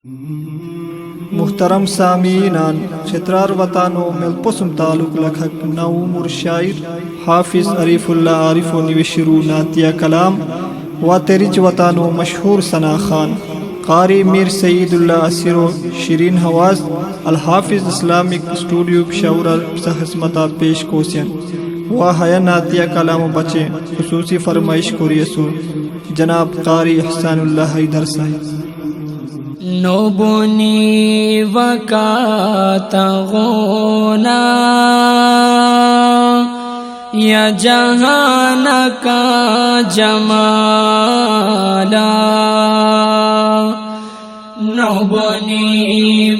मुहतरम सामीनान चित्रार वतानो मेलपोसम तालुक लखक नऊमुर शायर हाफिज अरीफुल्ला आरिफो निविशिरू नातिया कलाम व तेरिज वतानो मशहूर सना खान कारी मीर सईदुल्ला असिरो शिरीन हवाज अल हाफिज इस्लामिक स्टूडियो पेशावर सहसमता पेश कोसियन व हया नातिया कलाम बचे खुसूसी फरमाइश कोरियसु जनाब कारी एहसानुल्लाह हैदर साहिब नोबुनी वकाता गोना या जहान का जमाला नोबुनी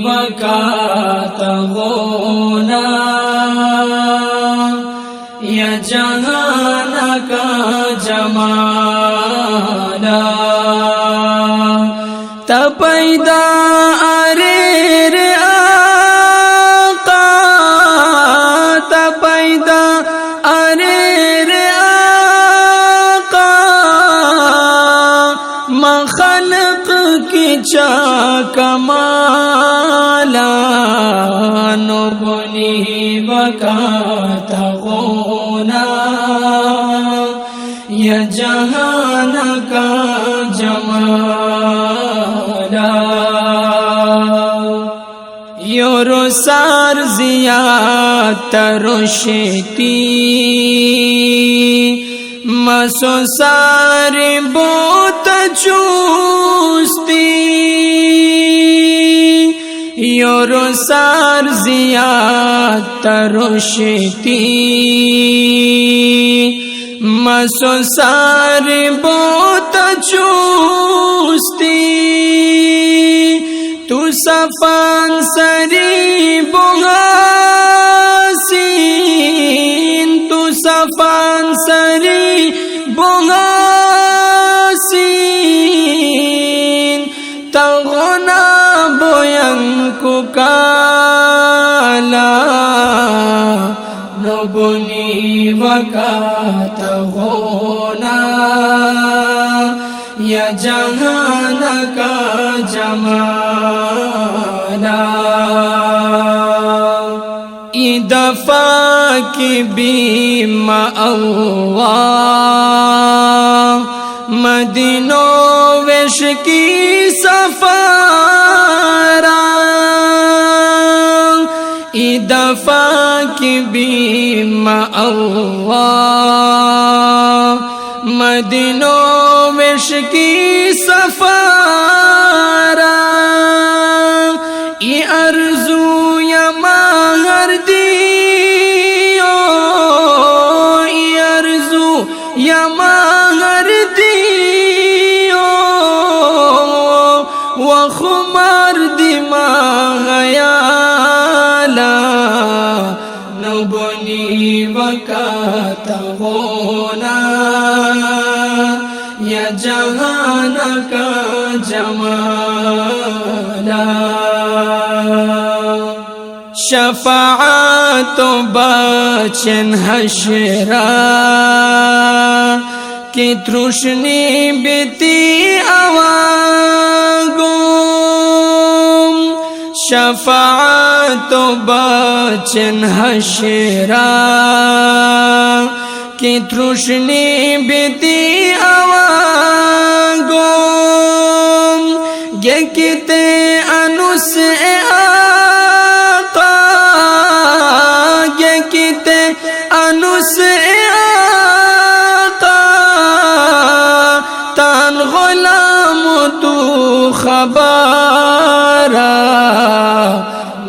वकाता गोना या जहान का जमाला तपैदा अरे रे आका तपैदा अरे रे आका मखलक की चा कमाला नुबनी वकाता गोना या जहान का जमाला योरो सार जिया तरोशती मसो सारे बोत चूस्ती योरो सार जिया तरोशती मसो सारे बोत चूस्ती तू सफान सरी बोगासीन तू सफान सरी बोगासीन तगोना बोयंकु काला नबुनी वकाता गोना या जहान का जमाला इदफा की बीमा अल्लाह मदीनो वेश की सफारा इदफा की बीमा अल्लाह मदीनो वेश की सफारा ये अर्जू या माहर दियो ये अर्जू या माहर दियो व खुमार दिमागयाला नबुनी वकाता गोना या जहान का जमाला शफाअत बचन हशरा की तृष्णी बीती आवागो शफाअत बचन हशरा की तृष्णी बीती आवागो ये किते अनुस आका ये किते अनुस आका तान गुलाम तू खबारा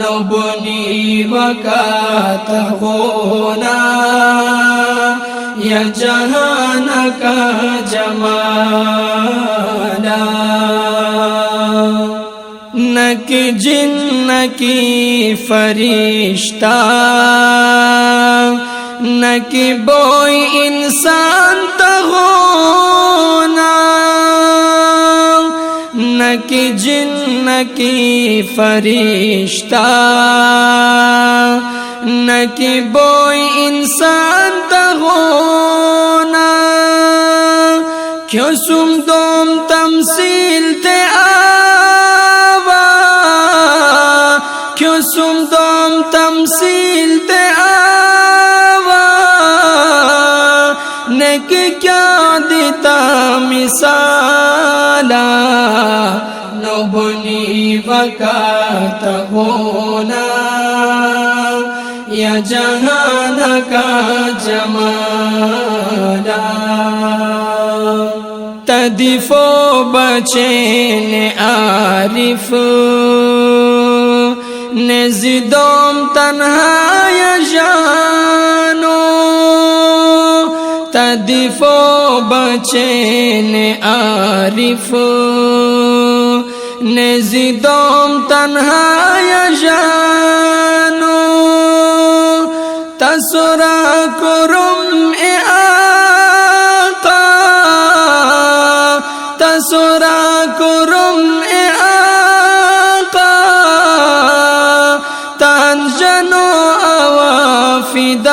नबुनी वकाता गोना या जहान का जमाला न कि जिन्न की फरिश्ता न कि बोई इंसान तगोना न कि जिन्न की फरिश्ता न कि बोई इंसान तगोना क्यों सुम दोम तमसील ते आवा तमसील ते आवा नेक क्या देता मिसाला नो बनी वक़्त होना या जहान का जमाला तदीफो बचे ने आरिफ ने जिदोम तन्हा यजानो तदीफो बचे ने आरिफ ने जिदोम तन्हा यजानो तसुरा कुरुम ए आका तसुरा कुरुम ए आका तंजनो अवाफिदाला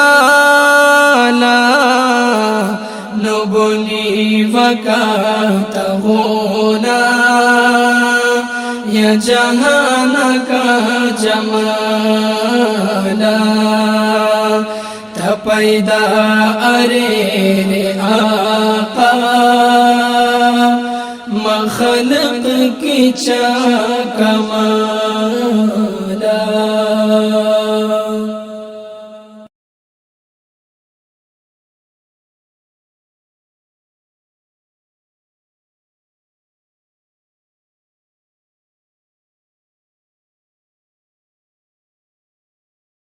नबुनी वक़्त होना या जहान का जमाला पैदा अरे रे आका मखलक की चा कमा